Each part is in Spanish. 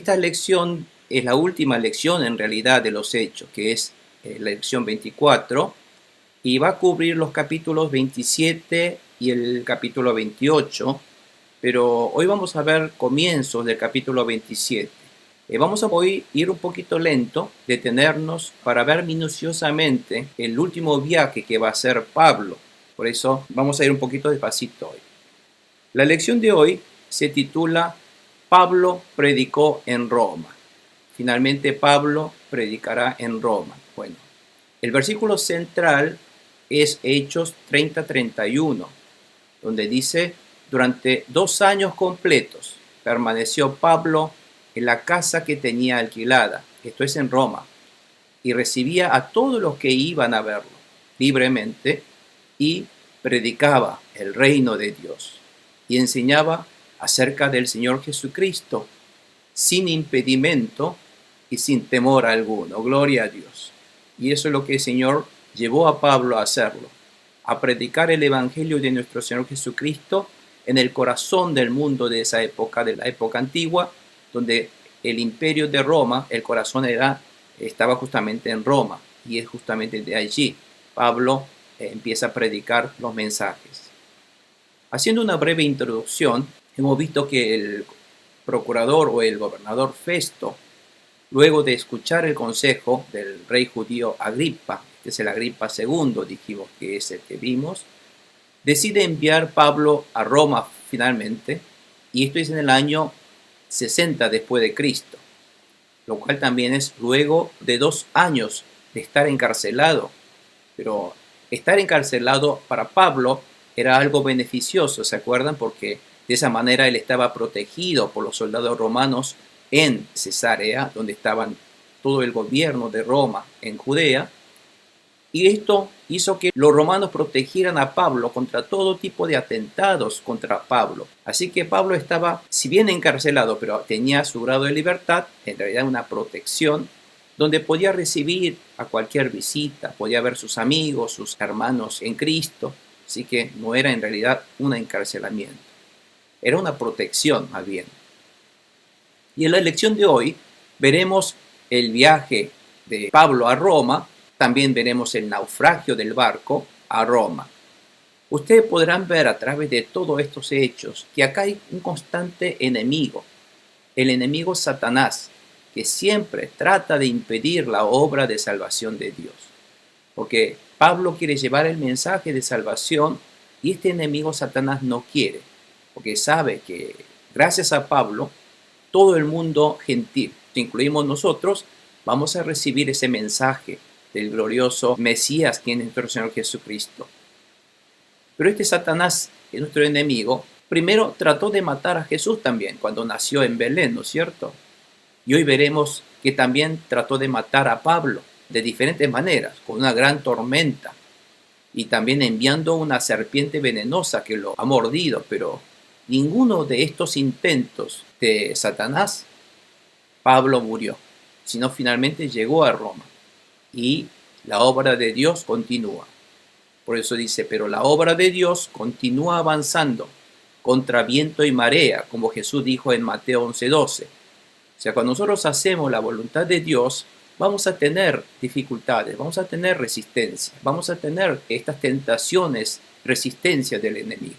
Esta lección es la última lección en realidad de los Hechos, que es la lección 24, y va a cubrir los capítulos 27 y el capítulo 28, pero hoy vamos a ver comienzos del capítulo 27. Vamos a hoy ir un poquito lento, detenernos para ver minuciosamente el último viaje que va a hacer Pablo. Por eso vamos a ir un poquito despacito hoy. La lección de hoy se titula Pablo predicó en Roma. Finalmente Pablo predicará en Roma. Bueno, el versículo central es Hechos 30-31, donde dice: durante 2 años completos permaneció Pablo en la casa que tenía alquilada, esto es en Roma, y recibía a todos los que iban a verlo libremente, y predicaba el reino de Dios y enseñaba acerca del Señor Jesucristo sin impedimento y sin temor alguno. Gloria a Dios. Y eso es lo que el Señor llevó a Pablo a hacerlo, a predicar el Evangelio de nuestro Señor Jesucristo en el corazón del mundo de esa época, de la época antigua, donde el imperio de Roma, el corazón estaba justamente en Roma, y es justamente de allí Pablo empieza a predicar los mensajes. Haciendo una breve introducción, hemos visto que el procurador o el gobernador Festo, luego de escuchar el consejo del rey judío Agripa, que es el Agripa II, dijimos que es el que vimos, decide enviar Pablo a Roma finalmente, y esto es en el año 60 después de Cristo, lo cual también es luego de 2 años de estar encarcelado. Pero estar encarcelado para Pablo era algo beneficioso, ¿se acuerdan? Porque de esa manera él estaba protegido por los soldados romanos en Cesarea, donde estaban todo el gobierno de Roma en Judea, y esto hizo que los romanos protegieran a Pablo contra todo tipo de atentados contra Pablo. Así que Pablo estaba, si bien encarcelado, pero tenía su grado de libertad, en realidad una protección, donde podía recibir a cualquier visita, podía ver sus amigos, sus hermanos en Cristo. Así que no era en realidad un encarcelamiento, era una protección más bien. Y en la lección de hoy veremos el viaje de Pablo a Roma, también veremos el naufragio del barco a Roma. Ustedes podrán ver a través de todos estos hechos que acá hay un constante enemigo, el enemigo Satanás, que siempre trata de impedir la obra de salvación de Dios. Porque Pablo quiere llevar el mensaje de salvación y este enemigo Satanás no quiere, porque sabe que gracias a Pablo todo el mundo gentil, incluimos nosotros, vamos a recibir ese mensaje del glorioso Mesías, quien es nuestro Señor Jesucristo. Pero este Satanás, que es nuestro enemigo, primero trató de matar a Jesús también cuando nació en Belén, ¿no es cierto? Y hoy veremos que también trató de matar a Pablo de diferentes maneras, con una gran tormenta y también enviando una serpiente venenosa que lo ha mordido, pero ninguno de estos intentos de Satanás, Pablo murió, sino finalmente llegó a Roma y la obra de Dios continúa. Por eso dice, pero la obra de Dios continúa avanzando contra viento y marea, como Jesús dijo en Mateo 11:12. O sea, cuando nosotros hacemos la voluntad de Dios, vamos a tener dificultades, vamos a tener resistencia, vamos a tener estas tentaciones, resistencia del enemigo.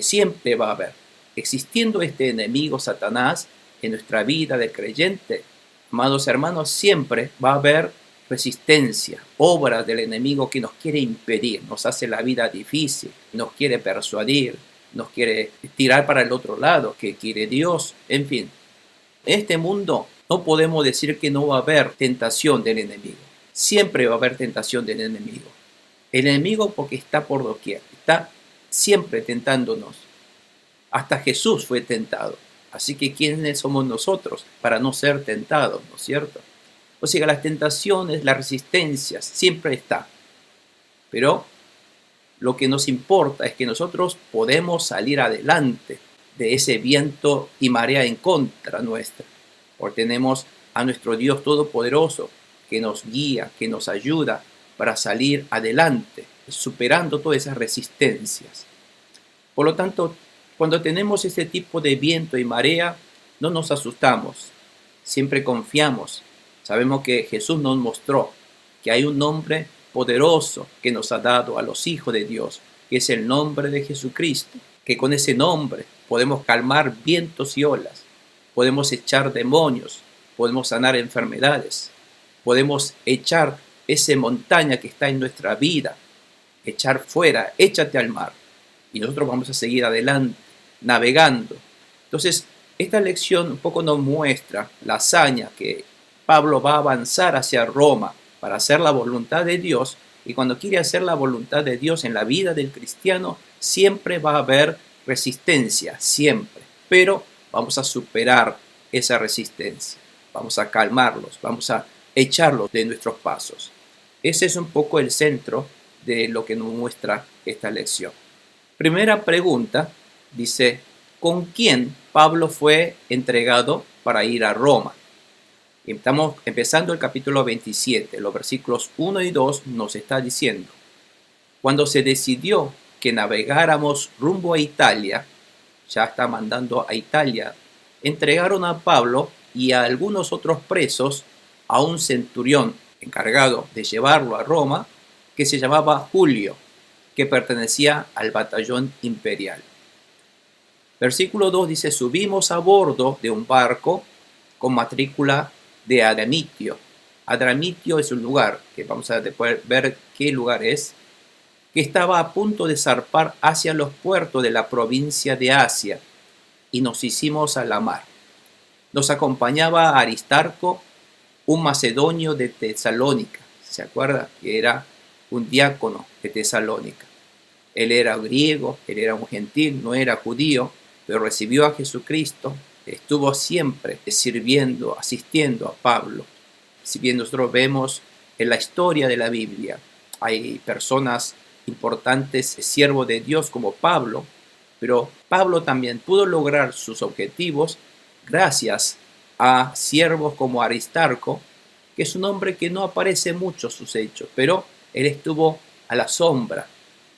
Siempre va a haber. Existiendo este enemigo Satanás en nuestra vida de creyente, amados hermanos, siempre va a haber resistencia, obra del enemigo que nos quiere impedir, nos hace la vida difícil, nos quiere persuadir, nos quiere tirar para el otro lado, que quiere Dios, en fin. En este mundo no podemos decir que no va a haber tentación del enemigo. Siempre va a haber tentación del enemigo. El enemigo porque está por doquier, está siempre tentándonos. Hasta Jesús fue tentado. Así que ¿quiénes somos nosotros para no ser tentados, no es cierto? O sea, las tentaciones, las resistencias, siempre están. Pero lo que nos importa es que nosotros podemos salir adelante de ese viento y marea en contra nuestra. Porque tenemos a nuestro Dios Todopoderoso que nos guía, que nos ayuda para salir adelante, superando todas esas resistencias. Por lo tanto, cuando tenemos ese tipo de viento y marea, no nos asustamos, siempre confiamos. Sabemos que Jesús nos mostró que hay un nombre poderoso que nos ha dado a los hijos de Dios, que es el nombre de Jesucristo, que con ese nombre podemos calmar vientos y olas, podemos echar demonios, podemos sanar enfermedades, podemos echar esa montaña que está en nuestra vida, echar fuera, échate al mar, y nosotros vamos a seguir adelante, navegando. Entonces, esta lección un poco nos muestra la hazaña que Pablo va a avanzar hacia Roma para hacer la voluntad de Dios, y cuando quiere hacer la voluntad de Dios en la vida del cristiano, siempre va a haber resistencia, siempre, pero vamos a superar esa resistencia, vamos a calmarlos, vamos a echarlos de nuestros pasos. Ese es un poco el centro de lo que nos muestra esta lección. Primera pregunta, dice, ¿con quién Pablo fue entregado para ir a Roma? Estamos empezando el capítulo 27, los versículos 1 y 2 nos está diciendo, cuando se decidió que navegáramos rumbo a Italia, ya está mandando a Italia, entregaron a Pablo y a algunos otros presos a un centurión encargado de llevarlo a Roma, que se llamaba Julio, que pertenecía al batallón imperial. Versículo 2 dice, subimos a bordo de un barco con matrícula de Adramitio. Adramitio es un lugar, que vamos a después ver qué lugar es, que estaba a punto de zarpar hacia los puertos de la provincia de Asia, y nos hicimos a la mar. Nos acompañaba Aristarco, un macedonio de Tesalónica, ¿se acuerda? Que era un diácono de Tesalónica. Él era griego, él era un gentil, no era judío, pero recibió a Jesucristo, estuvo siempre sirviendo, asistiendo a Pablo. Si bien nosotros vemos en la historia de la Biblia, hay personas importantes, siervos de Dios como Pablo, pero Pablo también pudo lograr sus objetivos gracias a siervos como Aristarco, que es un hombre que no aparece mucho sus hechos, pero él estuvo a la sombra,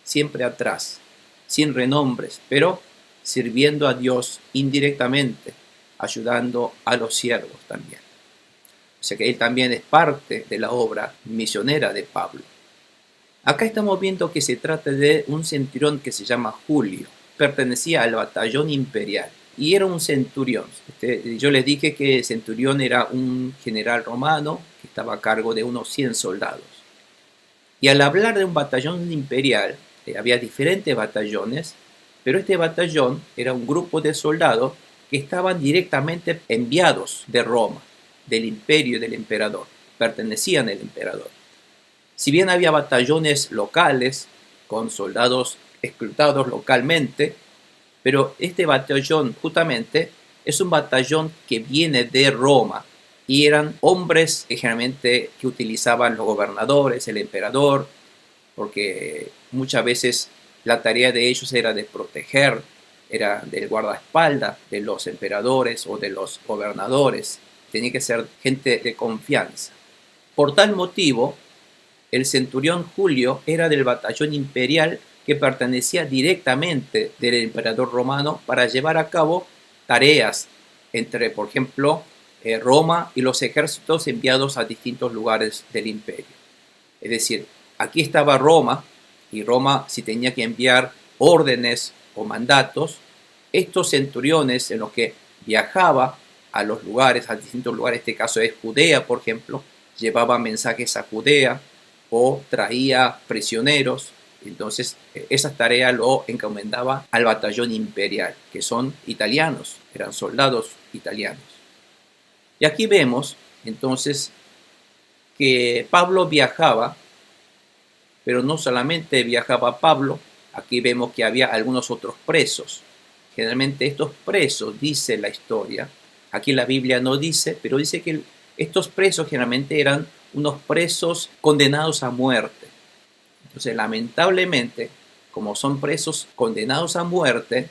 siempre atrás, sin renombres, pero sirviendo a Dios indirectamente, ayudando a los siervos también. O sea que él también es parte de la obra misionera de Pablo. Acá estamos viendo que se trata de un centurión que se llama Julio, pertenecía al batallón imperial y era un centurión. Yo les dije que el centurión era un general romano que estaba a cargo de unos 100 soldados. Y al hablar de un batallón imperial, había diferentes batallones, pero este batallón era un grupo de soldados que estaban directamente enviados de Roma, del imperio del emperador, pertenecían al emperador. Si bien había batallones locales con soldados reclutados localmente, pero este batallón justamente es un batallón que viene de Roma y eran hombres que generalmente que utilizaban los gobernadores, el emperador, porque muchas veces la tarea de ellos era de proteger, era del guardaespaldas de los emperadores o de los gobernadores. Tenía que ser gente de confianza. Por tal motivo, el centurión Julio era del batallón imperial que pertenecía directamente del emperador romano para llevar a cabo tareas entre, por ejemplo, Roma y los ejércitos enviados a distintos lugares del imperio. Es decir, aquí estaba Roma, y Roma, si tenía que enviar órdenes o mandatos, estos centuriones en los que viajaba a los lugares, a distintos lugares, en este caso es Judea, por ejemplo, llevaba mensajes a Judea o traía prisioneros. Entonces, esas tareas lo encomendaba al batallón imperial, que son italianos, eran soldados italianos. Y aquí vemos, entonces, que Pablo viajaba, pero no solamente viajaba Pablo, aquí vemos que había algunos otros presos. Generalmente estos presos, dice la historia, aquí la Biblia no dice, pero dice que estos presos generalmente eran unos presos condenados a muerte. Entonces, lamentablemente, como son presos condenados a muerte,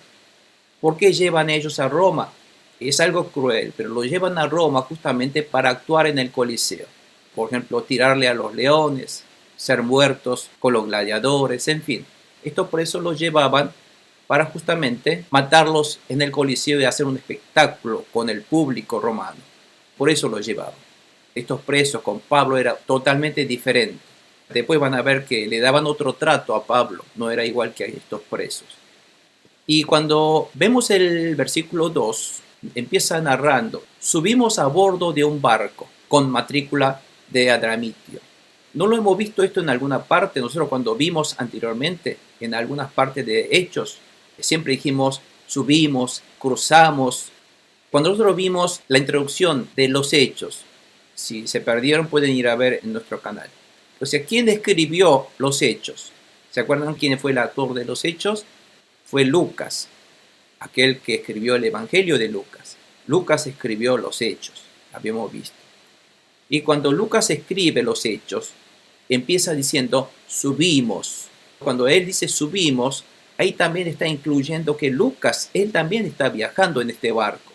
¿por qué llevan ellos a Roma? Es algo cruel, pero lo llevan a Roma justamente para actuar en el Coliseo. Por ejemplo, tirarle a los leones, ser muertos con los gladiadores, en fin. Estos presos los llevaban para justamente matarlos en el Coliseo y hacer un espectáculo con el público romano. Por eso lo llevaban. Estos presos con Pablo era totalmente diferente. Después van a ver que le daban otro trato a Pablo, no era igual que a estos presos. Y cuando vemos el versículo 2, empieza narrando: subimos a bordo de un barco con matrícula de Adramitio. ¿No lo hemos visto esto en alguna parte? Nosotros cuando vimos anteriormente en algunas partes de Hechos, siempre dijimos subimos, cruzamos. Cuando nosotros vimos la introducción de los Hechos, si se perdieron pueden ir a ver en nuestro canal. O sea, ¿quién escribió los Hechos? ¿Se acuerdan quién fue el autor de los Hechos? Fue Lucas, aquel que escribió el Evangelio de Lucas. Lucas escribió los Hechos, habíamos visto. Y cuando Lucas escribe los Hechos, empieza diciendo subimos. Cuando él dice subimos, ahí también está incluyendo que Lucas, él también está viajando en este barco.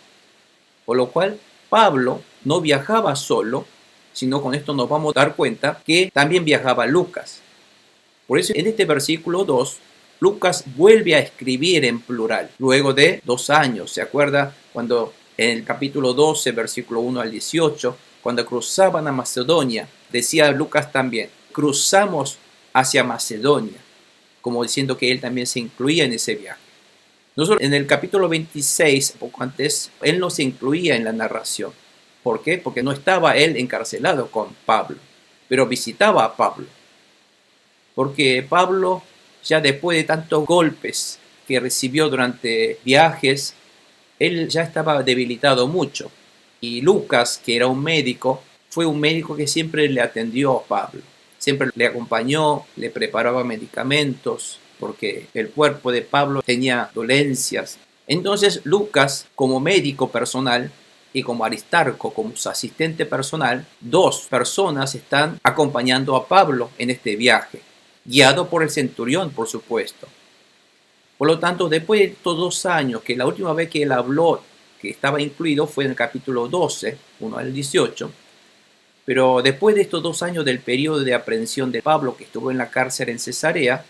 Por lo cual, Pablo no viajaba solo, sino con esto nos vamos a dar cuenta que también viajaba Lucas. Por eso en este versículo 2, Lucas vuelve a escribir en plural, luego de 2 años. ¿Se acuerda cuando en el capítulo 12, versículo 1 al 18, cuando cruzaban a Macedonia, decía Lucas también, cruzamos hacia Macedonia, como diciendo que él también se incluía en ese viaje. Nosotros en el capítulo 26, poco antes, él no se incluía en la narración. ¿Por qué? Porque no estaba él encarcelado con Pablo, pero visitaba a Pablo. Porque Pablo, ya después de tantos golpes que recibió durante viajes, él ya estaba debilitado mucho. Y Lucas, que era un médico, fue un médico que siempre le atendió a Pablo. Siempre le acompañó, le preparaba medicamentos, porque el cuerpo de Pablo tenía dolencias. Entonces Lucas, como médico personal, y como Aristarco, como su asistente personal, 2 personas están acompañando a Pablo en este viaje, guiado por el centurión, por supuesto. Por lo tanto, después de estos 2 años, que la última vez que él habló, que estaba incluido, fue en el capítulo 12, 1 al 18, pero después de estos 2 años del periodo de aprehensión de Pablo, que estuvo en la cárcel en Cesarea,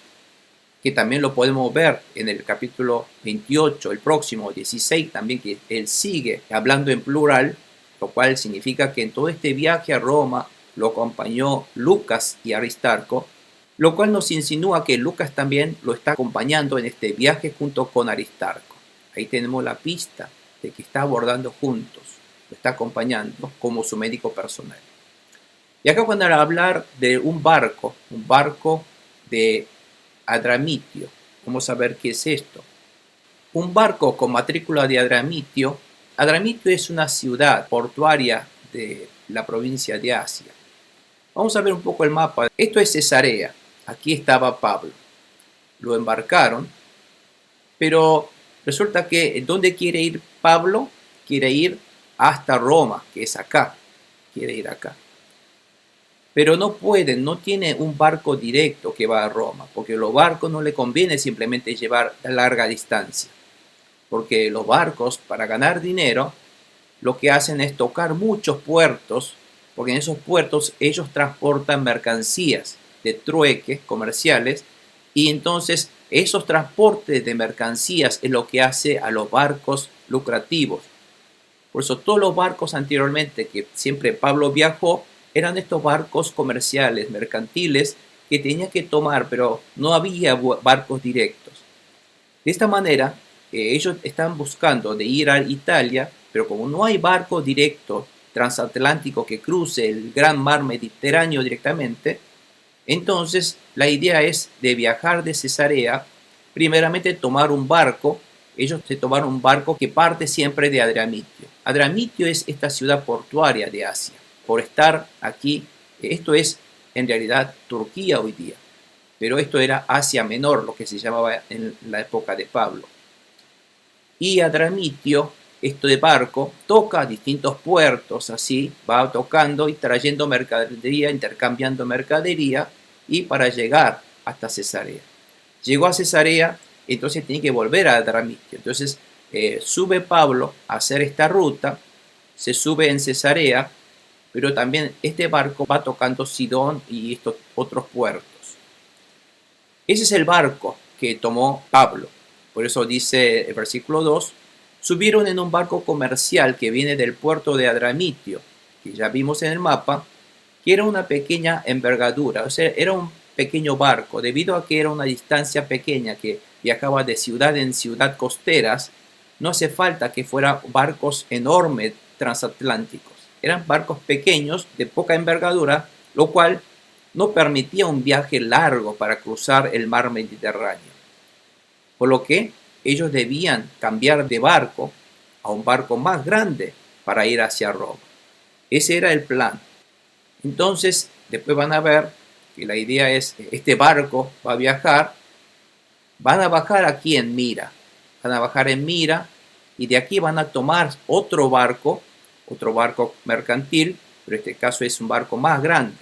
que también lo podemos ver en el capítulo 28, el próximo 16 también, que él sigue hablando en plural, lo cual significa que en todo este viaje a Roma lo acompañó Lucas y Aristarco, lo cual nos insinúa que Lucas también lo está acompañando en este viaje junto con Aristarco. Ahí tenemos la pista de que está abordando juntos, lo está acompañando como su médico personal. Y acá cuando hablar de un barco de Adramitio, vamos a ver qué es esto. Un barco con matrícula de Adramitio. Adramitio es una ciudad portuaria de la provincia de Asia. Vamos a ver un poco el mapa. Esto es Cesarea. Aquí estaba Pablo. Lo embarcaron, pero resulta que ¿dónde quiere ir Pablo? Quiere ir hasta Roma, que es acá. Quiere ir acá. Pero no pueden, no tiene un barco directo que va a Roma, porque los barcos no le conviene simplemente llevar a larga distancia. Porque los barcos, para ganar dinero, lo que hacen es tocar muchos puertos, porque en esos puertos ellos transportan mercancías de trueque comerciales, y entonces esos transportes de mercancías es lo que hace a los barcos lucrativos. Por eso todos los barcos anteriormente que siempre Pablo viajó, eran estos barcos comerciales, mercantiles, que tenía que tomar, pero no había barcos directos. De esta manera, ellos están buscando de ir a Italia, pero como no hay barco directo transatlántico que cruce el gran mar Mediterráneo directamente, entonces la idea es de viajar de Cesarea, primeramente tomar un barco. Ellos se tomaron un barco que parte siempre de Adramitio. Adramitio es esta ciudad portuaria de Asia. Por estar aquí, esto es en realidad Turquía hoy día, pero esto era Asia Menor, lo que se llamaba en la época de Pablo. Y Adramitio, esto de barco, toca distintos puertos, así va tocando y trayendo mercadería, intercambiando mercadería, y para llegar hasta Cesarea. Llegó a Cesarea, entonces tiene que volver a Adramitio. Entonces sube Pablo a hacer esta ruta, se sube en Cesarea, pero también este barco va tocando Sidón y estos otros puertos. Ese es el barco que tomó Pablo. Por eso dice el versículo 2, subieron en un barco comercial que viene del puerto de Adramitio, que ya vimos en el mapa, que era una pequeña envergadura, o sea, era un pequeño barco, debido a que era una distancia pequeña que viajaba de ciudad en ciudad costeras, no hace falta que fueran barcos enormes transatlánticos. Eran barcos pequeños de poca envergadura, lo cual no permitía un viaje largo para cruzar el mar Mediterráneo. Por lo que ellos debían cambiar de barco a un barco más grande para ir hacia Roma. Ese era el plan. Entonces, después van a ver que la idea es, este barco va a viajar, van a bajar aquí en Mira, van a bajar en Mira y de aquí van a tomar otro barco mercantil, pero en este caso es un barco más grande.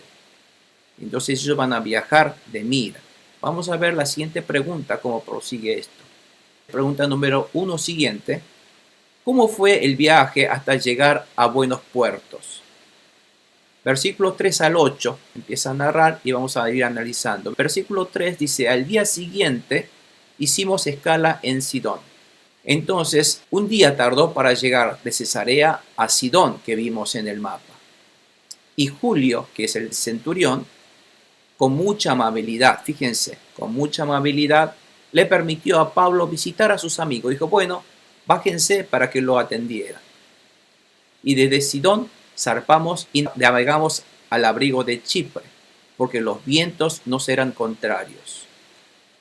Entonces ellos van a viajar de Mira. Vamos a ver la siguiente pregunta, cómo prosigue esto. Pregunta número 1 siguiente. ¿Cómo fue el viaje hasta llegar a buenos puertos? Versículo 3 al 8 empieza a narrar y vamos a ir analizando. Versículo 3 dice, al día siguiente hicimos escala en Sidón. Entonces, un día tardó para llegar de Cesarea a Sidón, que vimos en el mapa. Y Julio, que es el centurión, con mucha amabilidad, fíjense, con mucha amabilidad, le permitió a Pablo visitar a sus amigos. Dijo, bueno, bájense para que lo atendieran. Y desde Sidón zarpamos y navegamos al abrigo de Chipre, porque los vientos nos eran contrarios.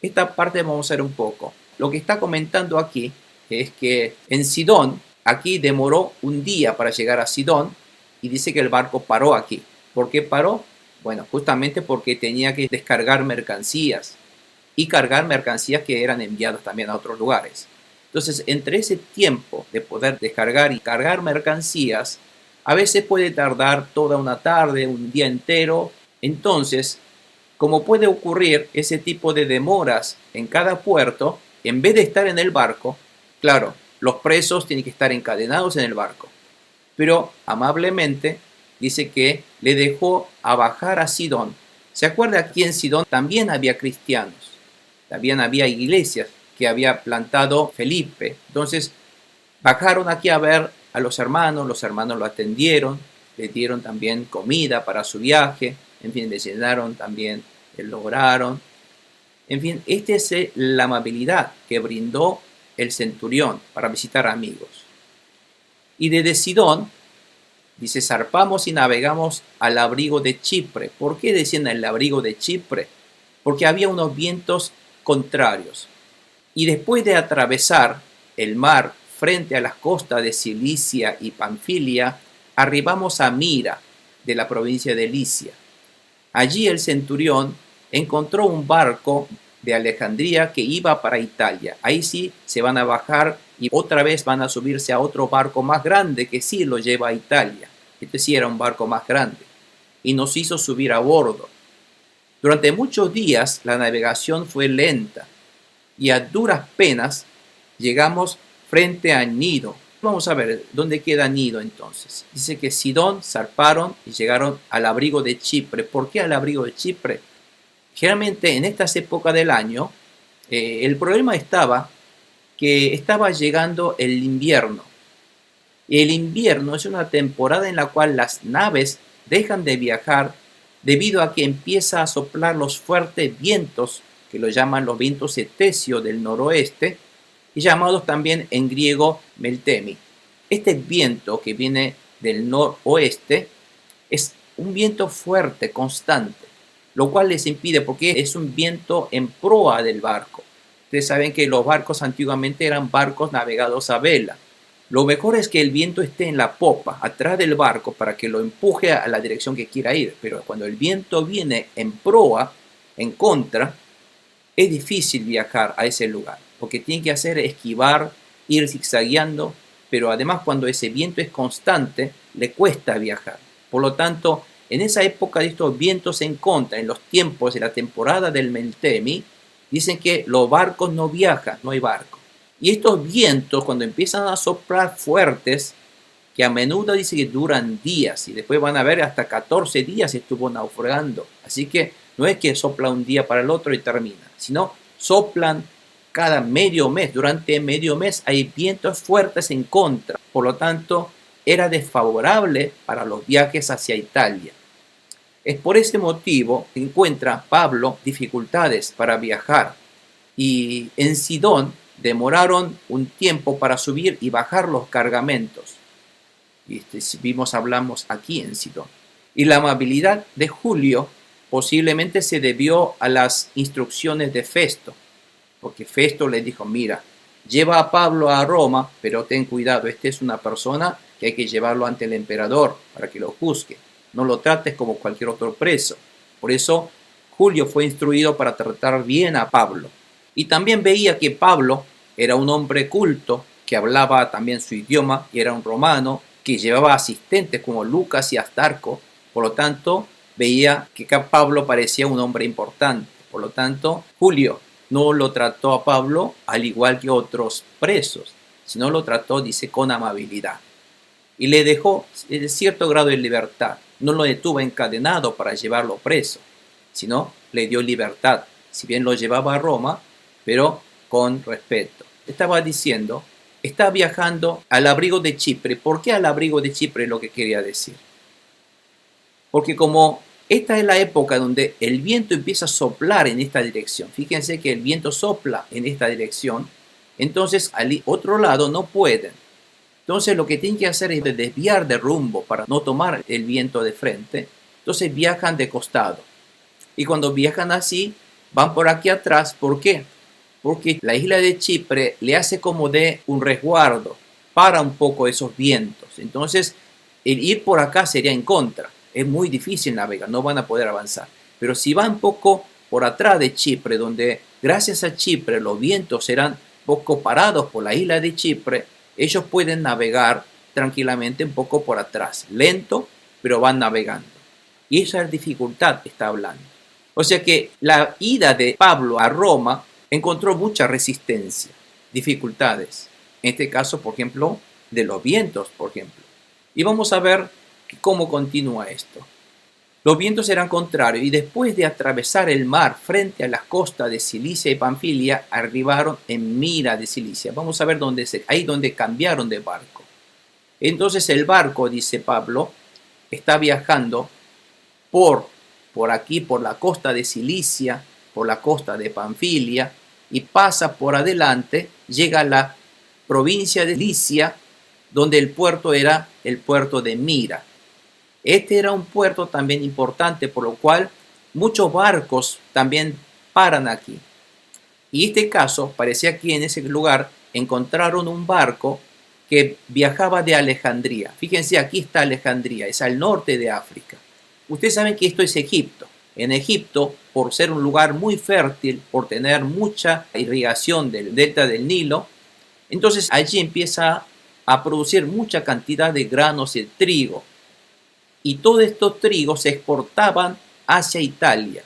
Esta parte vamos a ver un poco. Lo que está comentando aquí es que en Sidón, aquí demoró un día para llegar a Sidón y dice que el barco paró aquí. ¿Por qué paró? Bueno, justamente porque tenía que descargar mercancías y cargar mercancías que eran enviadas también a otros lugares. Entonces, entre ese tiempo de poder descargar y cargar mercancías, a veces puede tardar toda una tarde, un día entero. Entonces, como puede ocurrir ese tipo de demoras en cada puerto, en vez de estar en el barco, claro, los presos tienen que estar encadenados en el barco. Pero amablemente dice que le dejó a bajar a Sidón. ¿Se acuerda aquí en Sidón también había cristianos? También había iglesias que había plantado Felipe. Entonces bajaron aquí a ver a los hermanos lo atendieron, le dieron también comida para su viaje, en fin, le llenaron también, lo oraron. En fin, esta es la amabilidad que brindó el centurión para visitar amigos. Y desde Sidón, dice, zarpamos y navegamos al abrigo de Chipre. ¿Por qué decían el abrigo de Chipre? Porque había unos vientos contrarios. Y después de atravesar el mar frente a las costas de Cilicia y Panfilia, arribamos a Mira, de la provincia de Licia. Allí el centurión encontró un barco de Alejandría que iba para Italia. Ahí sí se van a bajar y otra vez van a subirse a otro barco más grande que sí lo lleva a Italia. Este sí era un barco más grande. Y nos hizo subir a bordo. Durante muchos días la navegación fue lenta y a duras penas llegamos frente a Gnido. Vamos a ver dónde queda Gnido entonces. Dice que Sidón zarparon y llegaron al abrigo de Chipre. ¿Por qué al abrigo de Chipre? Generalmente en estas épocas del año el problema estaba que estaba llegando el invierno. El invierno es una temporada en la cual las naves dejan de viajar debido a que empieza a soplar los fuertes vientos que lo llaman los vientos etesios del noroeste y llamados también en griego meltemi. Este viento que viene del noroeste es un viento fuerte, constante, lo cual les impide porque es un viento en proa del barco. Ustedes saben que los barcos antiguamente eran barcos navegados a vela. Lo mejor es que el viento esté en la popa, atrás del barco, para que lo empuje a la dirección que quiera ir. Pero cuando el viento viene en proa, en contra, es difícil viajar a ese lugar. Lo que tiene que hacer es esquivar, ir zigzagueando, pero además cuando ese viento es constante, le cuesta viajar. Por lo tanto, en esa época de estos vientos en contra, en los tiempos de la temporada del Meltemi, dicen que los barcos no viajan, no hay barco. Y estos vientos, cuando empiezan a soplar fuertes, que a menudo dice que duran días, y después van a ver hasta 14 días estuvo naufragando. Así que no es que sopla un día para el otro y termina, sino soplan cada medio mes, durante medio mes hay vientos fuertes en contra. Por lo tanto, era desfavorable para los viajes hacia Italia. Es por ese motivo que encuentra Pablo dificultades para viajar. Y en Sidón demoraron un tiempo para subir y bajar los cargamentos. Hablamos aquí en Sidón. Y la amabilidad de Julio posiblemente se debió a las instrucciones de Festo, porque Festo le dijo, mira, lleva a Pablo a Roma, pero ten cuidado, esta es una persona que hay que llevarlo ante el emperador para que lo juzgue. No lo trates como cualquier otro preso. Por eso Julio fue instruido para tratar bien a Pablo. Y también veía que Pablo era un hombre culto, que hablaba también su idioma, y era un romano, que llevaba asistentes como Lucas y Astarco. Por lo tanto, veía que Pablo parecía un hombre importante. Por lo tanto, Julio no lo trató a Pablo al igual que otros presos, sino lo trató, dice, con amabilidad. Y le dejó cierto grado de libertad. No lo detuvo encadenado para llevarlo preso, sino le dio libertad. Si bien lo llevaba a Roma, pero con respeto. Estaba diciendo, está viajando al abrigo de Chipre. ¿Por qué al abrigo de Chipre? Lo que quería decir. Porque como esta es la época donde el viento empieza a soplar en esta dirección. Fíjense que el viento sopla en esta dirección. Entonces al otro lado no pueden. Entonces lo que tienen que hacer es desviar de rumbo para no tomar el viento de frente. Entonces viajan de costado. Y cuando viajan así, van por aquí atrás. ¿Por qué? Porque la isla de Chipre le hace como de un resguardo para un poco esos vientos. Entonces el ir por acá sería en contra. Es muy difícil navegar, no van a poder avanzar. Pero si van un poco por atrás de Chipre, donde gracias a Chipre los vientos serán poco parados por la isla de Chipre, ellos pueden navegar tranquilamente un poco por atrás, lento, pero van navegando. Y esa dificultad está hablando. O sea que la ida de Pablo a Roma encontró mucha resistencia, dificultades. En este caso, por ejemplo, de los vientos, por ejemplo. Y vamos a ver cómo continúa esto. Los vientos eran contrarios y después de atravesar el mar frente a las costas de Cilicia y Panfilia, arribaron en Mira de Cilicia. Vamos a ver ahí donde cambiaron de barco. Entonces el barco, dice Pablo, está viajando por aquí, por la costa de Cilicia, por la costa de Panfilia, y pasa por adelante, llega a la provincia de Licia, donde el puerto era el puerto de Mira. Este era un puerto también importante, por lo cual muchos barcos también paran aquí. Y este caso, parecía que en ese lugar encontraron un barco que viajaba de Alejandría. Fíjense, aquí está Alejandría, es al norte de África. Ustedes saben que esto es Egipto. En Egipto, por ser un lugar muy fértil, por tener mucha irrigación del delta del Nilo, entonces allí empieza a producir mucha cantidad de granos de trigo. Y todos estos trigos se exportaban hacia Italia.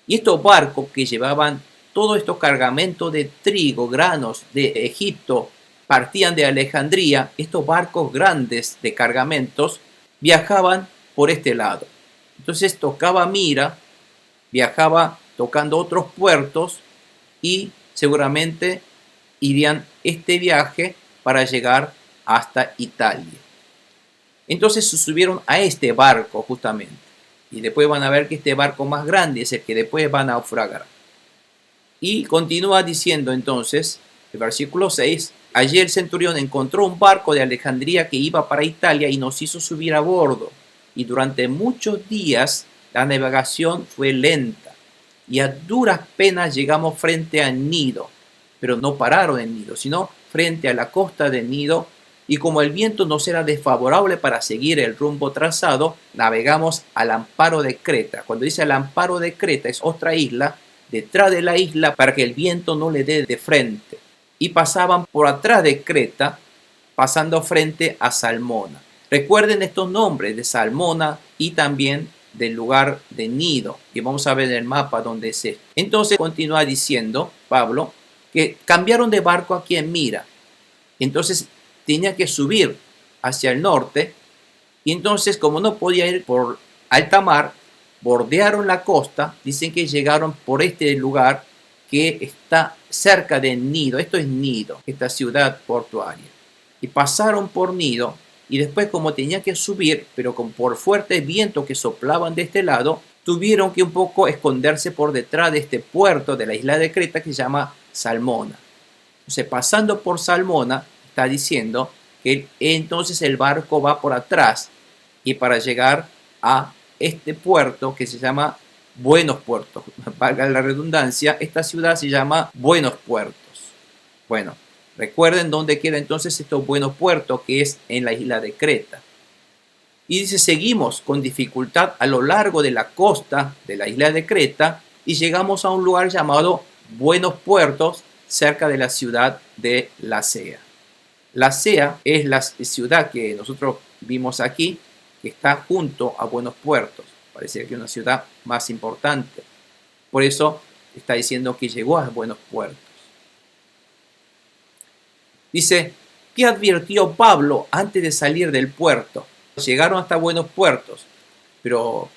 Y estos barcos que llevaban todos estos cargamentos de trigo, granos de Egipto, partían de Alejandría. Estos barcos grandes de cargamentos viajaban por este lado. Entonces tocaba Mira, viajaba tocando otros puertos y seguramente irían este viaje para llegar hasta Italia. Entonces se subieron a este barco justamente. Y después van a ver que este barco más grande es el que después va a naufragar. Y continúa diciendo entonces, el versículo 6, allí el centurión encontró un barco de Alejandría que iba para Italia y nos hizo subir a bordo. Y durante muchos días la navegación fue lenta. Y a duras penas llegamos frente a Nido. Pero no pararon en Nido, sino frente a la costa de Nido. Y como el viento nos era desfavorable para seguir el rumbo trazado, navegamos al amparo de Creta. Cuando dice al amparo de Creta es otra isla, detrás de la isla para que el viento no le dé de frente. Y pasaban por atrás de Creta, pasando frente a Salmona. Recuerden estos nombres de Salmona y también del lugar de Nido. Y vamos a ver en el mapa donde es esto. Entonces continúa diciendo Pablo que cambiaron de barco aquí en Mira. Entonces tenía que subir hacia el norte y entonces como no podía ir por alta mar, bordearon la costa, dicen que llegaron por este lugar que está cerca de Gnido. Esto es Gnido, esta ciudad portuaria. Y pasaron por Gnido y después, como tenía que subir, pero por fuertes vientos que soplaban de este lado, tuvieron que un poco esconderse por detrás de este puerto de la isla de Creta que se llama Salmona. Entonces, pasando por Salmona, está diciendo que entonces el barco va por atrás y para llegar a este puerto que se llama Buenos Puertos, valga la redundancia, esta ciudad se llama Buenos Puertos. Bueno, recuerden dónde queda entonces estos Buenos Puertos, que es en la isla de Creta. Y dice, seguimos con dificultad a lo largo de la costa de la isla de Creta y llegamos a un lugar llamado Buenos Puertos, cerca de la ciudad de Lasea. Lasea es la ciudad que nosotros vimos aquí, que está junto a Buenos Puertos. Parece que es una ciudad más importante. Por eso está diciendo que llegó a Buenos Puertos. Dice, ¿qué advirtió Pablo antes de salir del puerto? Llegaron hasta Buenos Puertos, pero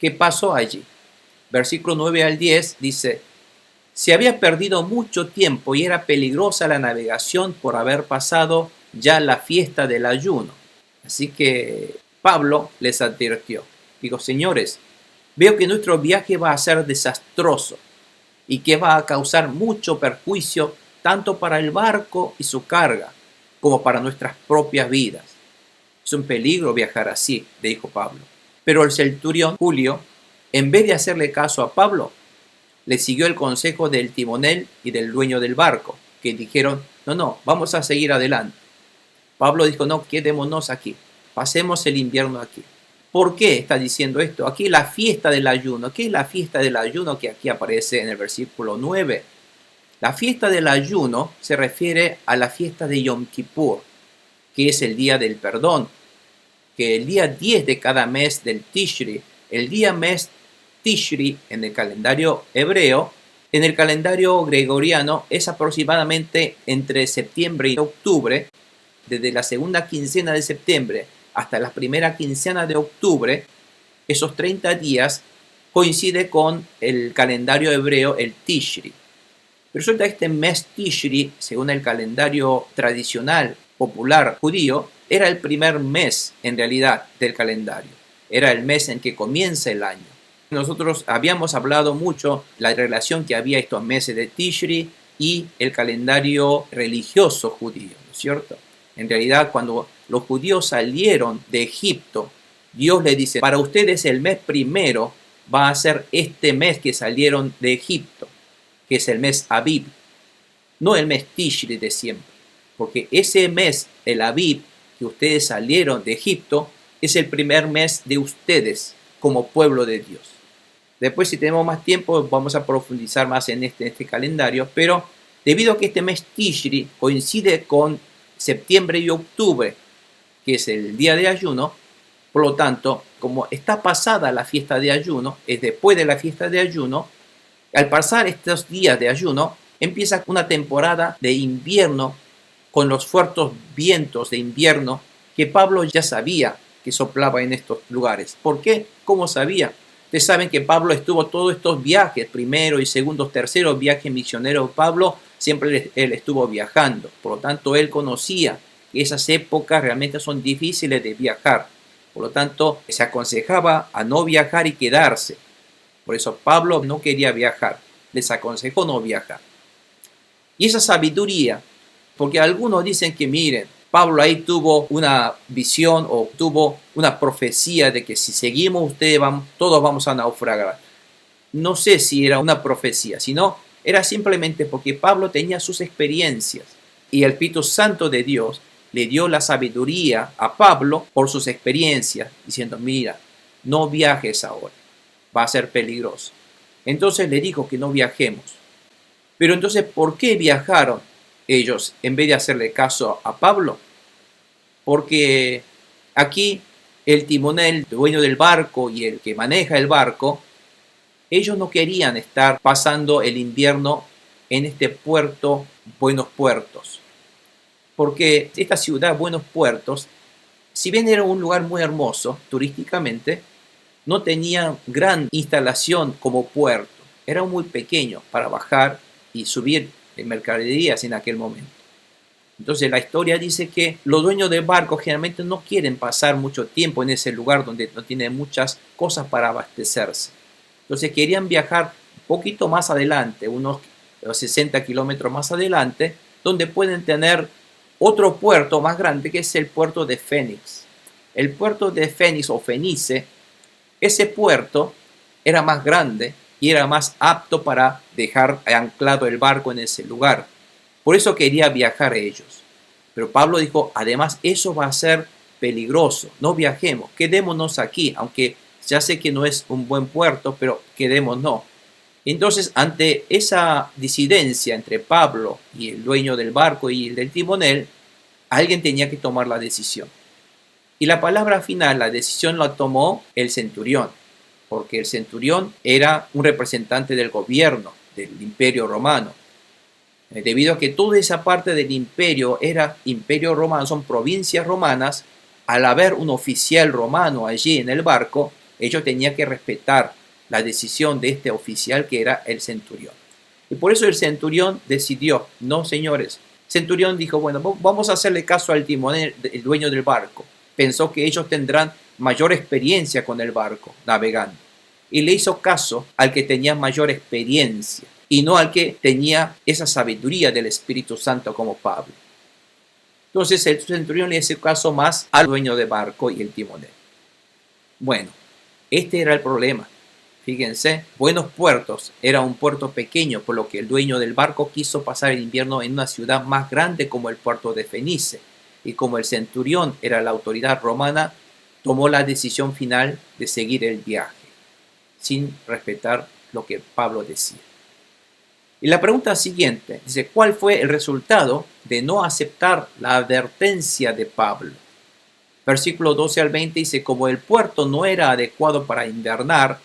¿qué pasó allí? Versículo 9 al 10 dice, se había perdido mucho tiempo y era peligrosa la navegación por haber pasado ya la fiesta del ayuno. Así que Pablo les advirtió. Digo, señores, veo que nuestro viaje va a ser desastroso y que va a causar mucho perjuicio tanto para el barco y su carga como para nuestras propias vidas. Es un peligro viajar así, dijo Pablo. Pero el centurión Julio, en vez de hacerle caso a Pablo, le siguió el consejo del timonel y del dueño del barco, que dijeron, no, vamos a seguir adelante. Pablo dijo, no, quedémonos aquí, pasemos el invierno aquí. ¿Por qué está diciendo esto? Aquí la fiesta del ayuno. ¿Qué es la fiesta del ayuno que aquí aparece en el versículo 9? La fiesta del ayuno se refiere a la fiesta de Yom Kippur, que es el día del perdón, que el día 10 de cada mes del Tishri, el día mes Tishri en el calendario hebreo, en el calendario gregoriano es aproximadamente entre septiembre y octubre, desde la segunda quincena de septiembre hasta la primera quincena de octubre, esos 30 días coincide con el calendario hebreo, el Tishri. Resulta que este mes Tishri, según el calendario tradicional popular judío, era el primer mes en realidad del calendario. Era el mes en que comienza el año. Nosotros habíamos hablado mucho la relación que había estos meses de Tishri y el calendario religioso judío, ¿no es cierto? En realidad, cuando los judíos salieron de Egipto, Dios les dice, para ustedes el mes primero va a ser este mes que salieron de Egipto, que es el mes Abib, no el mes Tishri de siempre, porque ese mes, el Abib, que ustedes salieron de Egipto, es el primer mes de ustedes como pueblo de Dios. Después, si tenemos más tiempo, vamos a profundizar más en este calendario, pero debido a que este mes Tishri coincide con septiembre y octubre, que es el día de ayuno, por lo tanto, como está pasada la fiesta de ayuno, es después de la fiesta de ayuno, al pasar estos días de ayuno, empieza una temporada de invierno con los fuertes vientos de invierno que Pablo ya sabía que soplaba en estos lugares. ¿Por qué? ¿Cómo sabía? Ustedes saben que Pablo estuvo todos estos viajes, primero y segundo, tercero viaje misionero. Pablo siempre él estuvo viajando, por lo tanto él conocía que esas épocas realmente son difíciles de viajar. Por lo tanto, se aconsejaba a no viajar y quedarse. Por eso Pablo no quería viajar, les aconsejó no viajar. Y esa sabiduría, porque algunos dicen que miren, Pablo ahí tuvo una visión o tuvo una profecía de que si seguimos ustedes todos vamos a naufragar. No sé si era una profecía, sino era simplemente porque Pablo tenía sus experiencias y el Espíritu Santo de Dios le dio la sabiduría a Pablo por sus experiencias, diciendo, mira, no viajes ahora, va a ser peligroso. Entonces le dijo que no viajemos. Pero entonces, ¿por qué viajaron ellos en vez de hacerle caso a Pablo? Porque aquí el timonel, el dueño del barco y el que maneja el barco, ellos no querían estar pasando el invierno en este puerto Buenos Puertos. Porque esta ciudad, Buenos Puertos, si bien era un lugar muy hermoso turísticamente, no tenía gran instalación como puerto. era muy pequeño para bajar y subir en mercaderías en aquel momento. Entonces la historia dice que los dueños del barco generalmente no quieren pasar mucho tiempo en ese lugar donde no tienen muchas cosas para abastecerse. Entonces querían viajar un poquito más adelante, unos 60 kilómetros más adelante, donde pueden tener otro puerto más grande, que es el puerto de Fénix. El puerto de Fénix o Fenice, ese puerto era más grande y era más apto para dejar anclado el barco en ese lugar. Por eso quería viajar ellos. Pero Pablo dijo, además eso va a ser peligroso, no viajemos, quedémonos aquí, aunque ya sé que no es un buen puerto, pero quedémonos. Entonces, ante esa disidencia entre Pablo y el dueño del barco y el del timonel, alguien tenía que tomar la decisión. Y la palabra final, la decisión la tomó el centurión, porque el centurión era un representante del gobierno del Imperio Romano. Debido a que toda esa parte del imperio era imperio romano, son provincias romanas, al haber un oficial romano allí en el barco, ellos tenían que respetar la decisión de este oficial que era el centurión. Y por eso el centurión decidió, no señores, centurión dijo, bueno, vamos a hacerle caso al timonel, el dueño del barco. Pensó que ellos tendrán mayor experiencia con el barco navegando. Y le hizo caso al que tenía mayor experiencia y no al que tenía esa sabiduría del Espíritu Santo como Pablo. Entonces el centurión le hizo caso más al dueño del barco y el timonel. Bueno, este era el problema. Fíjense, Buenos Puertos era un puerto pequeño, por lo que el dueño del barco quiso pasar el invierno en una ciudad más grande como el puerto de Fenice. Y como el centurión era la autoridad romana, tomó la decisión final de seguir el viaje, sin respetar lo que Pablo decía. Y la pregunta siguiente dice, ¿cuál fue el resultado de no aceptar la advertencia de Pablo? Versículo 12 al 20 dice, como el puerto no era adecuado para invernar,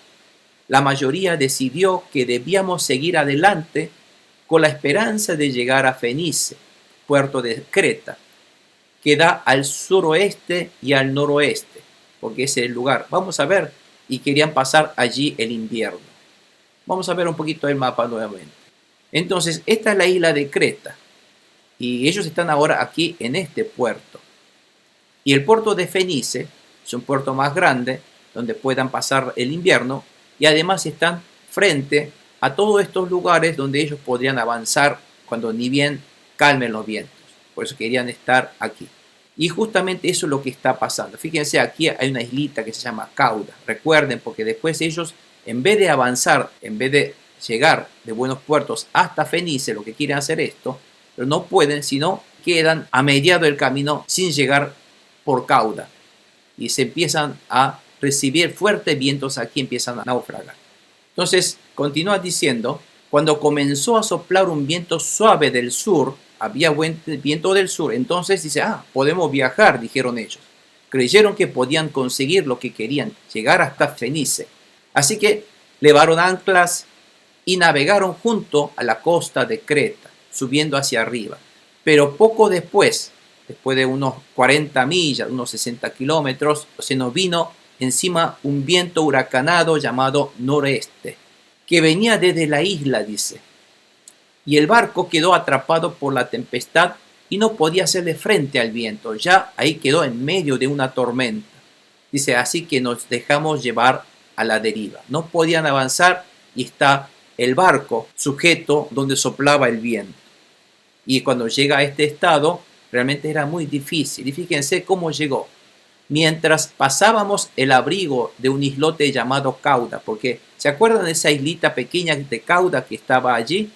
la mayoría decidió que debíamos seguir adelante con la esperanza de llegar a Fenice, puerto de Creta, que da al suroeste y al noroeste, porque ese es el lugar. Vamos a ver, y querían pasar allí el invierno. Vamos a ver un poquito el mapa nuevamente. Entonces, esta es la isla de Creta, y ellos están ahora aquí en este puerto. Y el puerto de Fenice es un puerto más grande, donde puedan pasar el invierno, y además están frente a todos estos lugares donde ellos podrían avanzar cuando ni bien calmen los vientos. Por eso querían estar aquí. Y justamente eso es lo que está pasando. Fíjense, aquí hay una islita que se llama Cauda. Recuerden, porque después ellos, en vez de avanzar, en vez de llegar de Buenos Puertos hasta Fenice, lo que quieren hacer esto, pero no pueden, sino quedan a mediado del camino sin llegar por Cauda. Y se empiezan a recibir fuertes vientos aquí, empiezan a naufragar. Entonces, continúa diciendo, cuando comenzó a soplar un viento suave del sur, había buen viento del sur, entonces dice, podemos viajar, dijeron ellos. Creyeron que podían conseguir lo que querían, llegar hasta Fenice. Así que levaron anclas y navegaron junto a la costa de Creta, subiendo hacia arriba. Pero poco después de unos 40 millas, unos 60 kilómetros, se nos vino encima un viento huracanado llamado noreste, que venía desde la isla, dice. Y el barco quedó atrapado por la tempestad y no podía hacerle frente al viento. Ya ahí quedó en medio de una tormenta. Dice, así que nos dejamos llevar a la deriva. No podían avanzar y está el barco sujeto donde soplaba el viento. Y cuando llega a este estado, realmente era muy difícil. Y fíjense cómo llegó. Mientras pasábamos el abrigo de un islote llamado Cauda, porque ¿se acuerdan de esa islita pequeña de Cauda que estaba allí?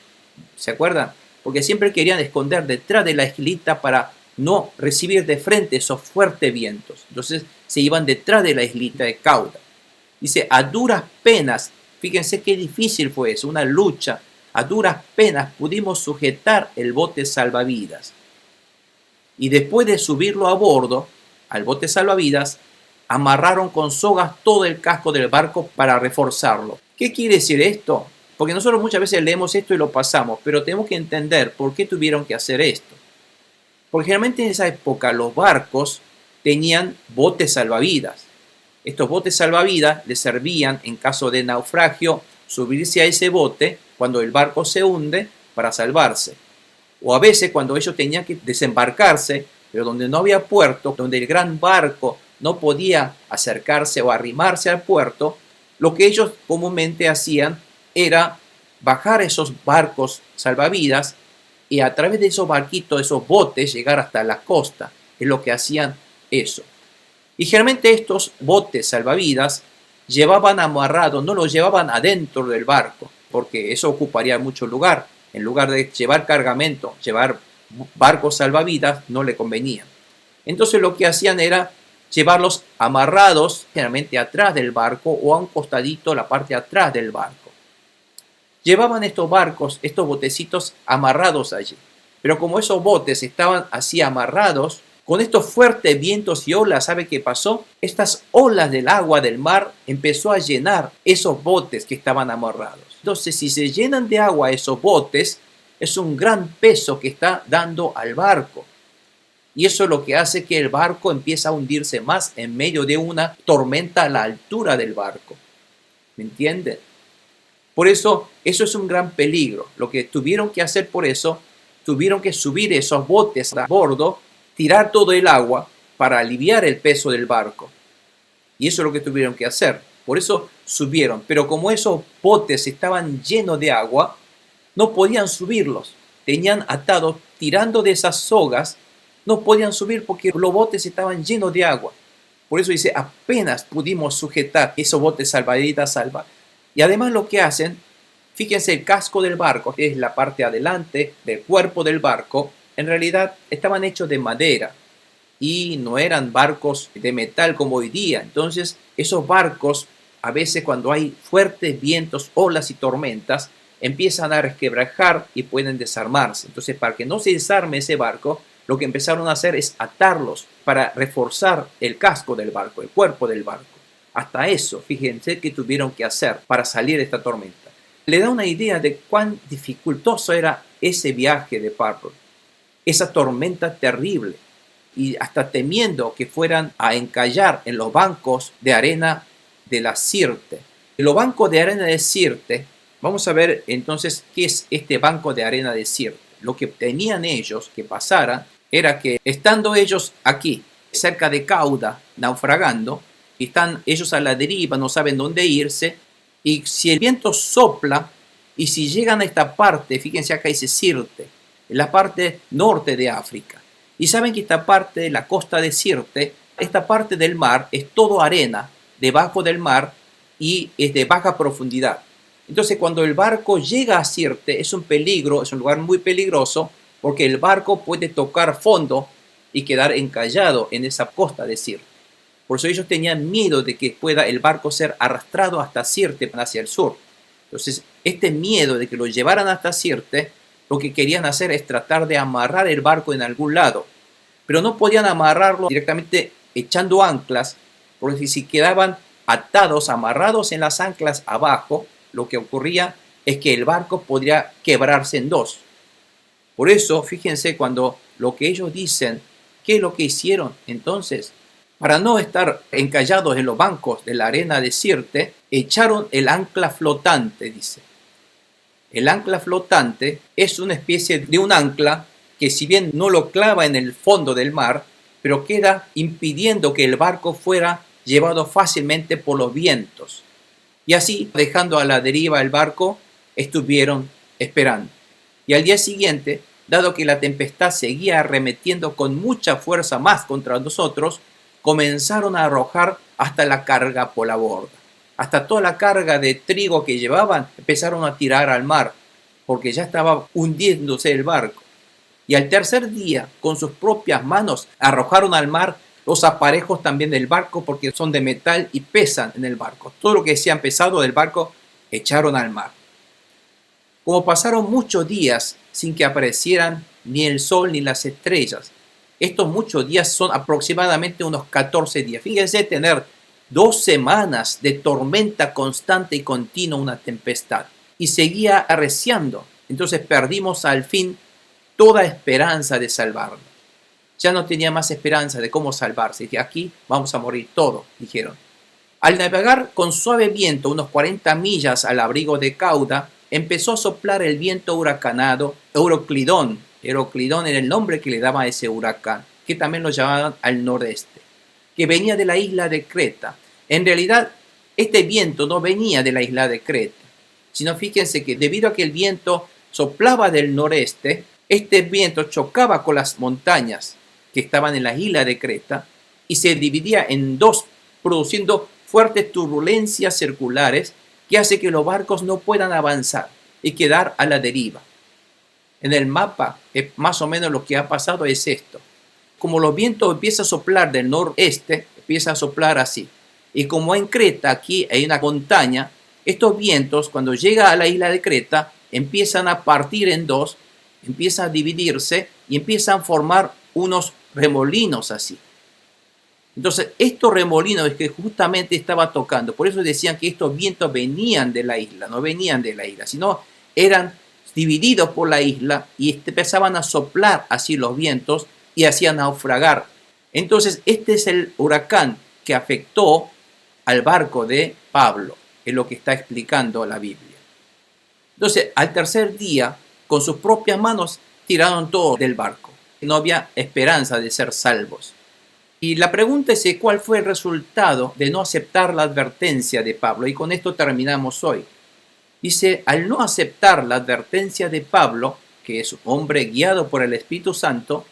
¿Se acuerdan? Porque siempre querían esconder detrás de la islita para no recibir de frente esos fuertes vientos. Entonces se iban detrás de la islita de Cauda. Dice, a duras penas, fíjense qué difícil fue eso, una lucha. A duras penas pudimos sujetar el bote salvavidas. Y después de subirlo a bordo, al bote salvavidas, amarraron con sogas todo el casco del barco para reforzarlo. ¿Qué quiere decir esto? Porque nosotros muchas veces leemos esto y lo pasamos, pero tenemos que entender por qué tuvieron que hacer esto. Porque generalmente en esa época los barcos tenían botes salvavidas. Estos botes salvavidas les servían en caso de naufragio subirse a ese bote cuando el barco se hunde para salvarse. O a veces cuando ellos tenían que desembarcarse, pero donde no había puerto, donde el gran barco no podía acercarse o arrimarse al puerto, lo que ellos comúnmente hacían era bajar esos barcos salvavidas y a través de esos barquitos, esos botes, llegar hasta la costa. Es lo que hacían eso. Y generalmente estos botes salvavidas llevaban amarrados, no los llevaban adentro del barco, porque eso ocuparía mucho lugar. En lugar de llevar cargamento, llevar barcos salvavidas, no le convenía. Entonces lo que hacían era llevarlos amarrados, generalmente atrás del barco o a un costadito, la parte de atrás del barco. Llevaban estos barcos, estos botecitos amarrados allí. Pero como esos botes estaban así amarrados, con estos fuertes vientos y olas, ¿sabe qué pasó? Estas olas del agua del mar empezó a llenar esos botes que estaban amarrados. Entonces, si se llenan de agua esos botes, es un gran peso que está dando al barco. Y eso es lo que hace que el barco empiece a hundirse más en medio de una tormenta a la altura del barco. ¿Me entienden? Por eso es un gran peligro. Lo que tuvieron que hacer por eso, tuvieron que subir esos botes a bordo, tirar todo el agua para aliviar el peso del barco. Y eso es lo que tuvieron que hacer. Por eso subieron. Pero como esos botes estaban llenos de agua, no podían subirlos. Tenían atados, tirando de esas sogas, no podían subir porque los botes estaban llenos de agua. Por eso dice, apenas pudimos sujetar esos botes salvavidas Y además lo que hacen, fíjense, el casco del barco, que es la parte adelante del cuerpo del barco, en realidad estaban hechos de madera y no eran barcos de metal como hoy día. Entonces, esos barcos, a veces cuando hay fuertes vientos, olas y tormentas, empiezan a resquebrajar y pueden desarmarse. Entonces, para que no se desarme ese barco, lo que empezaron a hacer es atarlos para reforzar el casco del barco, el cuerpo del barco. Hasta eso, fíjense que tuvieron que hacer para salir de esta tormenta. Le da una idea de cuán dificultoso era ese viaje de Pablo. Esa tormenta terrible. Y hasta temiendo que fueran a encallar en los bancos de arena de la Sirte. Los bancos de arena de Sirte, vamos a ver entonces qué es este banco de arena de Sirte. Lo que tenían ellos que pasara era que estando ellos aquí, cerca de Cauda, naufragando, están ellos a la deriva, no saben dónde irse, y si el viento sopla, y si llegan a esta parte, fíjense acá dice Sirte, en la parte norte de África, y saben que esta parte de la costa de Sirte, esta parte del mar es todo arena, debajo del mar, y es de baja profundidad. Entonces cuando el barco llega a Sirte, es un peligro, es un lugar muy peligroso, porque el barco puede tocar fondo y quedar encallado en esa costa de Sirte. Por eso ellos tenían miedo de que pueda el barco ser arrastrado hasta Sirte hacia el sur. Entonces, este miedo de que lo llevaran hasta Sirte, lo que querían hacer es tratar de amarrar el barco en algún lado. Pero no podían amarrarlo directamente echando anclas, porque si quedaban atados, amarrados en las anclas abajo, lo que ocurría es que el barco podría quebrarse en dos. Por eso, fíjense cuando lo que ellos dicen, ¿qué es lo que hicieron entonces? Para no estar encallados en los bancos de la arena de Sirte, echaron el ancla flotante, dice. El ancla flotante es una especie de un ancla que si bien no lo clava en el fondo del mar, pero queda impidiendo que el barco fuera llevado fácilmente por los vientos. Y así, dejando a la deriva el barco, estuvieron esperando. Y al día siguiente, dado que la tempestad seguía arremetiendo con mucha fuerza más contra nosotros, comenzaron a arrojar hasta la carga por la borda. Hasta toda la carga de trigo que llevaban empezaron a tirar al mar, porque ya estaba hundiéndose el barco. Y al tercer día, con sus propias manos, arrojaron al mar los aparejos también del barco, porque son de metal y pesan en el barco. Todo lo que decían pesado del barco, echaron al mar. Como pasaron muchos días sin que aparecieran ni el sol ni las estrellas, estos muchos días son aproximadamente unos 14 días. Fíjense tener 2 semanas de tormenta constante y continua, una tempestad. Y seguía arreciando. Entonces perdimos al fin toda esperanza de salvarnos. Ya no tenía más esperanza de cómo salvarse. Y aquí vamos a morir todos, dijeron. Al navegar con suave viento unos 40 millas al abrigo de Cauda, empezó a soplar el viento huracanado Euroclidón. Euroclidón era el nombre que le daba a ese huracán, que también lo llamaban al noreste, que venía de la isla de Creta. En realidad, este viento no venía de la isla de Creta, sino fíjense que debido a que el viento soplaba del noreste, este viento chocaba con las montañas que estaban en la isla de Creta y se dividía en dos, produciendo fuertes turbulencias circulares que hace que los barcos no puedan avanzar y quedar a la deriva. En el mapa, más o menos lo que ha pasado es esto. Como los vientos empiezan a soplar del noreste, empieza a soplar así. Y como en Creta, aquí hay una montaña, estos vientos, cuando llega a la isla de Creta, empiezan a partir en dos, empiezan a dividirse y empiezan a formar unos remolinos así. Entonces, estos remolinos es que justamente estaba tocando. Por eso decían que estos vientos venían de la isla, no venían de la isla, sino eran divididos por la isla y empezaban a soplar así los vientos y hacían naufragar. Entonces, este es el huracán que afectó al barco de Pablo, es lo que está explicando la Biblia. Entonces, al tercer día, con sus propias manos, tiraron todo del barco. No había esperanza de ser salvos. Y la pregunta es cuál fue el resultado de no aceptar la advertencia de Pablo. Y con esto terminamos hoy. Dice, al no aceptar la advertencia de Pablo, que es un hombre guiado por el Espíritu Santo,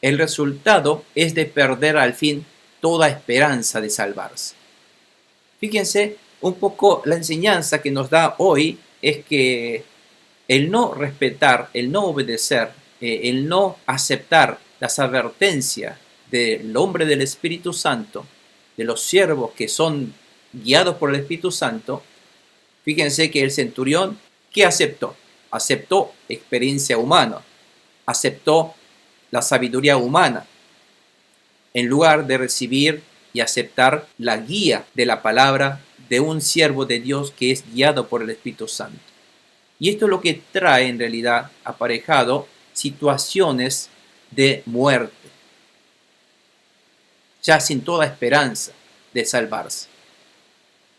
el resultado es de perder al fin toda esperanza de salvarse. Fíjense, un poco la enseñanza que nos da hoy es que el no respetar, el no obedecer, el no aceptar las advertencias del hombre del Espíritu Santo, de los siervos que son guiados por el Espíritu Santo, fíjense que el centurión, ¿qué aceptó? Aceptó experiencia humana, aceptó la sabiduría humana, en lugar de recibir y aceptar la guía de la palabra de un siervo de Dios que es guiado por el Espíritu Santo. Y esto es lo que trae en realidad aparejado situaciones de muerte, ya sin toda esperanza de salvarse.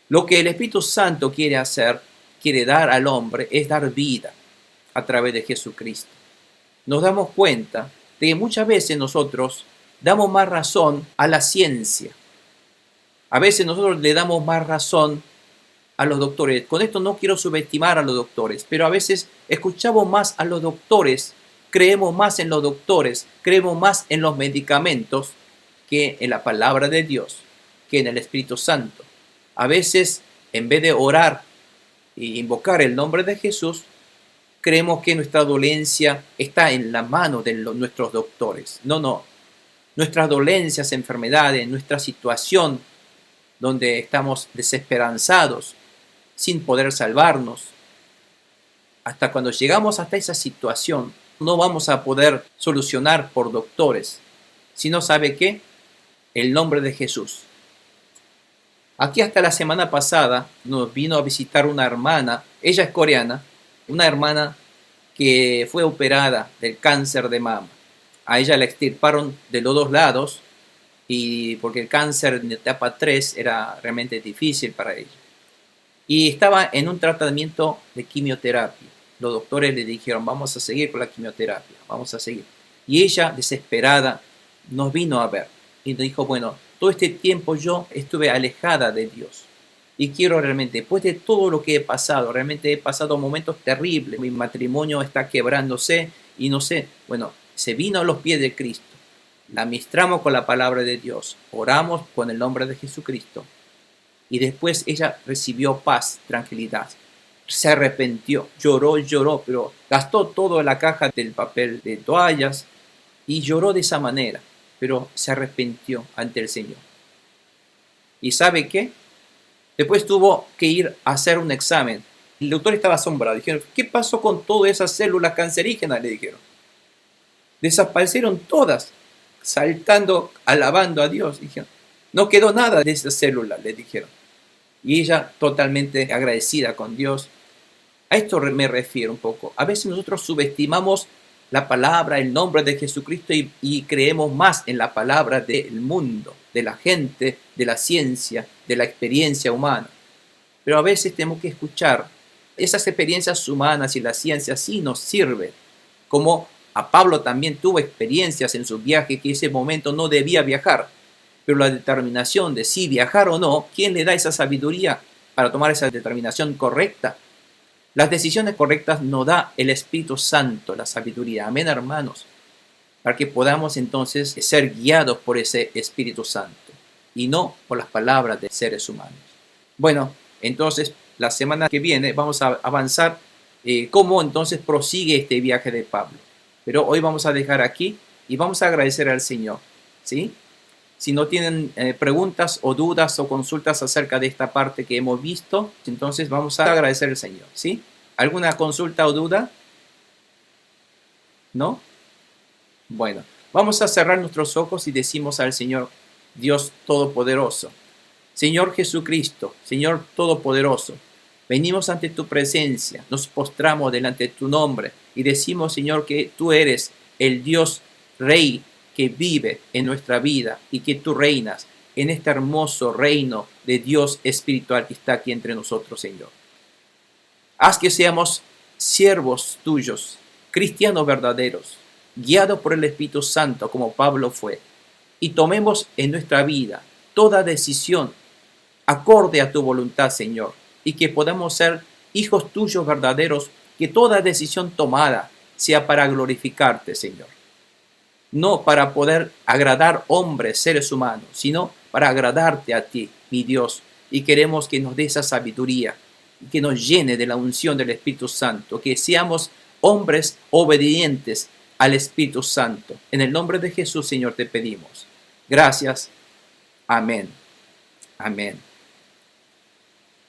Lo que el Espíritu Santo quiere hacer, quiere dar al hombre, es dar vida a través de Jesucristo. Nos damos cuenta de que muchas veces nosotros damos más razón a la ciencia. A veces nosotros le damos más razón a los doctores. Con esto no quiero subestimar a los doctores, pero a veces escuchamos más a los doctores, creemos más en los doctores, creemos más en los medicamentos que en la palabra de Dios, que en el Espíritu Santo. A veces, en vez de orar e invocar el nombre de Jesús, creemos que nuestra dolencia está en la mano de nuestros doctores. No. Nuestras dolencias, enfermedades, nuestra situación donde estamos desesperanzados, sin poder salvarnos. Hasta cuando llegamos hasta esa situación, no vamos a poder solucionar por doctores, sino, ¿sabe qué? El nombre de Jesús. Aquí hasta la semana pasada nos vino a visitar una hermana, ella es coreana, una hermana que fue operada del cáncer de mama. A ella la extirparon de los dos lados y porque el cáncer de etapa 3 era realmente difícil para ella. Y estaba en un tratamiento de quimioterapia. Los doctores le dijeron, vamos a seguir con la quimioterapia, vamos a seguir. Y ella, desesperada, nos vino a ver y nos dijo, bueno, todo este tiempo yo estuve alejada de Dios. Y quiero realmente, después de todo lo que he pasado, realmente he pasado momentos terribles. Mi matrimonio está quebrándose y no sé, bueno, se vino a los pies de Cristo. La ministramos con la palabra de Dios, oramos con el nombre de Jesucristo. Y después ella recibió paz, tranquilidad. Se arrepintió, lloró, pero gastó toda la caja del papel de toallas y lloró de esa manera, pero se arrepintió ante el Señor. ¿Y sabe qué? Después tuvo que ir a hacer un examen. El doctor estaba asombrado. Dijeron, ¿qué pasó con todas esas células cancerígenas? Le dijeron. Desaparecieron todas, saltando, alabando a Dios. Dijeron, no quedó nada de esas células, le dijeron. Y ella totalmente agradecida con Dios. A esto me refiero un poco. A veces nosotros subestimamos la palabra, el nombre de Jesucristo y creemos más en la palabra del mundo, de la gente, de la ciencia, de la experiencia humana. Pero a veces tenemos que escuchar esas experiencias humanas y la ciencia sí nos sirve, como a Pablo también tuvo experiencias en su viaje que en ese momento no debía viajar, pero la determinación de si viajar o no, ¿quién le da esa sabiduría para tomar esa determinación correcta? Las decisiones correctas nos da el Espíritu Santo, la sabiduría. Amén, hermanos. Para que podamos entonces ser guiados por ese Espíritu Santo y no por las palabras de seres humanos. Bueno, entonces la semana que viene vamos a avanzar cómo entonces prosigue este viaje de Pablo. Pero hoy vamos a dejar aquí y vamos a agradecer al Señor, ¿sí? Si no tienen preguntas o dudas o consultas acerca de esta parte que hemos visto, entonces vamos a agradecer al Señor, ¿sí? ¿Alguna consulta o duda? ¿No? Bueno, vamos a cerrar nuestros ojos y decimos al Señor, Dios Todopoderoso, Señor Jesucristo, Señor Todopoderoso, venimos ante tu presencia, nos postramos delante de tu nombre y decimos, Señor, que tú eres el Dios Rey que vive en nuestra vida y que tú reinas en este hermoso reino de Dios espiritual que está aquí entre nosotros, Señor. Haz que seamos siervos tuyos, cristianos verdaderos, guiados por el Espíritu Santo como Pablo fue, y tomemos en nuestra vida toda decisión acorde a tu voluntad, Señor, y que podamos ser hijos tuyos verdaderos, que toda decisión tomada sea para glorificarte, Señor. No para poder agradar hombres, seres humanos, sino para agradarte a ti, mi Dios. Y queremos que nos dé esa sabiduría, que nos llene de la unción del Espíritu Santo, que seamos hombres obedientes al Espíritu Santo. En el nombre de Jesús, Señor, te pedimos. Gracias. Amén. Amén.